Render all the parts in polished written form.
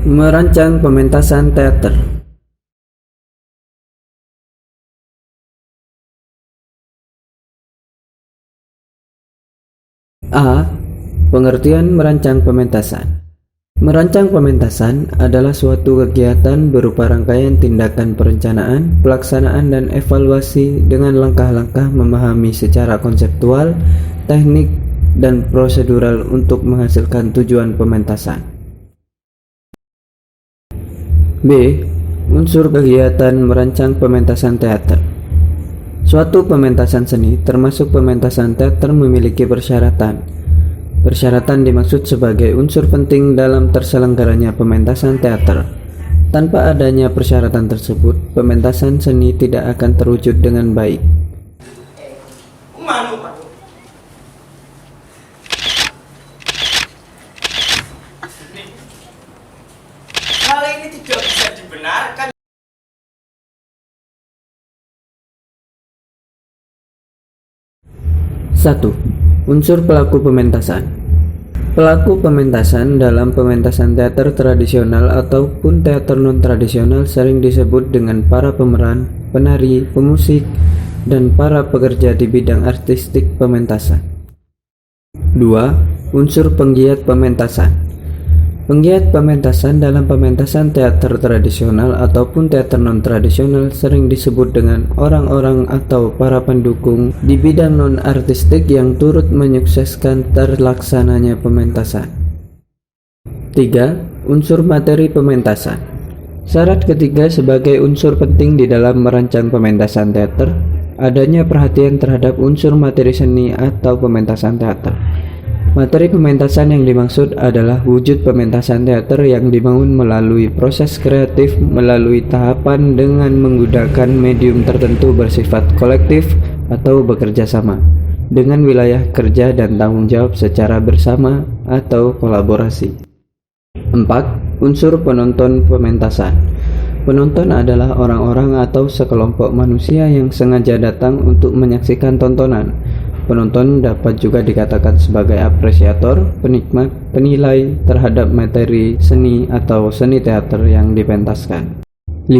Merancang pementasan teater. A. Pengertian merancang pementasan. Merancang pementasan adalah suatu kegiatan berupa rangkaian tindakan perencanaan, pelaksanaan, dan evaluasi dengan langkah-langkah memahami secara konseptual, teknik, dan prosedural untuk menghasilkan tujuan pementasan. B. Unsur kegiatan merancang pementasan teater. Suatu pementasan seni, termasuk pementasan teater, memiliki persyaratan. Persyaratan dimaksud sebagai unsur penting dalam terselenggaranya pementasan teater. Tanpa adanya persyaratan tersebut, pementasan seni tidak akan terwujud dengan baik. Hal ini tidak bisa dibenarkan. 1. Unsur pelaku pementasan. Pelaku pementasan dalam pementasan teater tradisional ataupun teater non-tradisional sering disebut dengan para pemeran, penari, pemusik, dan para pekerja di bidang artistik pementasan. 2. Unsur penggiat pementasan. Penggiat pementasan dalam pementasan teater tradisional ataupun teater non-tradisional sering disebut dengan orang-orang atau para pendukung di bidang non-artistik yang turut menyukseskan terlaksananya pementasan. 3. Unsur materi pementasan. Syarat ketiga sebagai unsur penting di dalam merancang pementasan teater, adanya perhatian terhadap unsur materi seni atau pementasan teater. Materi pementasan yang dimaksud adalah wujud pementasan teater yang dibangun melalui proses kreatif melalui tahapan dengan menggunakan medium tertentu bersifat kolektif atau bekerja sama dengan wilayah kerja dan tanggung jawab secara bersama atau kolaborasi. 4. Unsur penonton pementasan. Penonton adalah orang-orang atau sekelompok manusia yang sengaja datang untuk menyaksikan tontonan. Penonton dapat juga dikatakan sebagai apresiator, penikmat, penilai terhadap materi seni atau seni teater yang dipentaskan. 5.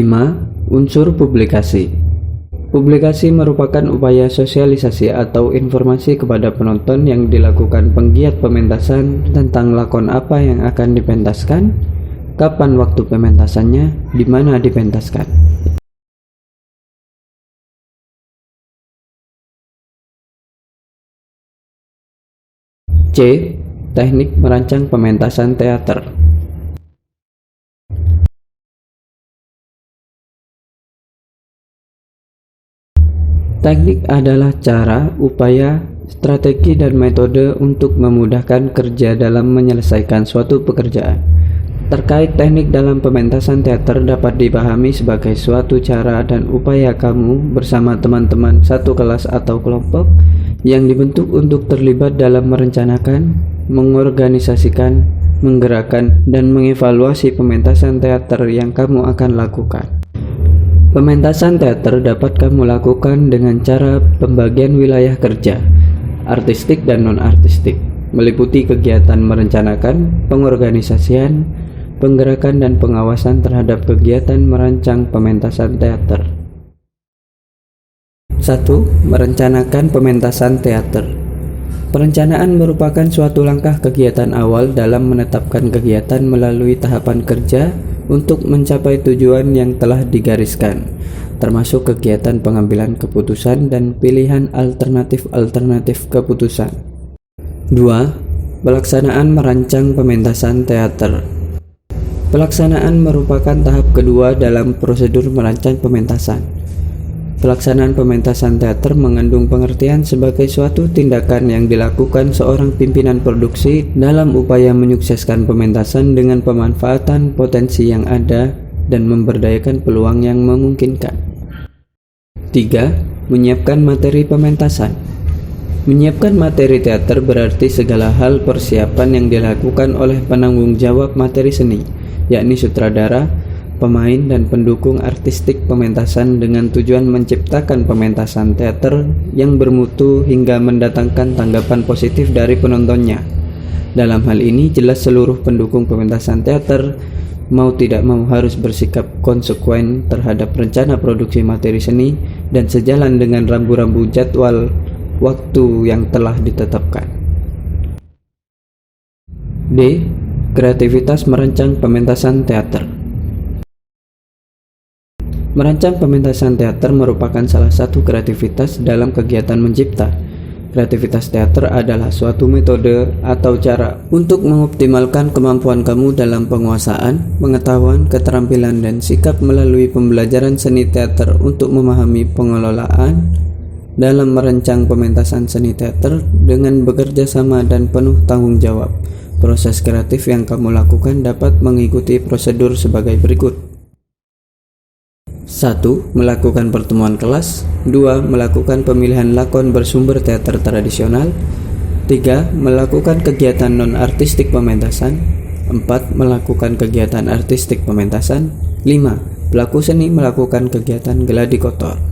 Unsur publikasi. Publikasi merupakan upaya sosialisasi atau informasi kepada penonton yang dilakukan penggiat pementasan tentang lakon apa yang akan dipentaskan, kapan waktu pementasannya, di mana dipentaskan. C. Teknik merancang pementasan teater. Teknik adalah cara, upaya, strategi, dan metode untuk memudahkan kerja dalam menyelesaikan suatu pekerjaan. Terkait teknik dalam pementasan teater dapat dipahami sebagai suatu cara dan upaya kamu bersama teman-teman satu kelas atau kelompok yang dibentuk untuk terlibat dalam merencanakan, mengorganisasikan, menggerakkan, dan mengevaluasi pementasan teater yang kamu akan lakukan. Pementasan teater dapat kamu lakukan dengan cara pembagian wilayah kerja, artistik dan non-artistik, meliputi kegiatan merencanakan, pengorganisasian, penggerakan, dan pengawasan terhadap kegiatan merancang pementasan teater. 1. Merencanakan pementasan teater. Perencanaan merupakan suatu langkah kegiatan awal dalam menetapkan kegiatan melalui tahapan kerja untuk mencapai tujuan yang telah digariskan, termasuk kegiatan pengambilan keputusan dan pilihan alternatif keputusan. 2. Pelaksanaan merancang pementasan teater. Pelaksanaan merupakan tahap kedua dalam prosedur merancang pementasan. Pelaksanaan pementasan teater mengandung pengertian sebagai suatu tindakan yang dilakukan seorang pimpinan produksi dalam upaya menyukseskan pementasan dengan pemanfaatan potensi yang ada dan memberdayakan peluang yang memungkinkan. 3. Menyiapkan materi pementasan. Menyiapkan materi teater berarti segala hal persiapan yang dilakukan oleh penanggung jawab materi seni, yakni sutradara, pemain, dan pendukung artistik pementasan dengan tujuan menciptakan pementasan teater yang bermutu hingga mendatangkan tanggapan positif dari penontonnya. Dalam hal ini jelas seluruh pendukung pementasan teater mau tidak mau harus bersikap konsekuen terhadap rencana produksi materi seni dan sejalan dengan rambu-rambu jadwal waktu yang telah ditetapkan. D. Kreativitas merancang pementasan teater. Merancang pementasan teater merupakan salah satu kreativitas dalam kegiatan mencipta. Kreativitas teater adalah suatu metode atau cara untuk mengoptimalkan kemampuan kamu dalam penguasaan, pengetahuan, keterampilan, dan sikap melalui pembelajaran seni teater untuk memahami pengelolaan dalam merancang pementasan seni teater dengan bekerja sama dan penuh tanggung jawab. Proses kreatif yang kamu lakukan dapat mengikuti prosedur sebagai berikut. 1. Melakukan pertemuan kelas. 2. Melakukan pemilihan lakon bersumber teater tradisional. 3. Melakukan kegiatan non-artistik pementasan. 4. Melakukan kegiatan artistik pementasan. 5. Pelaku seni melakukan kegiatan gladi kotor.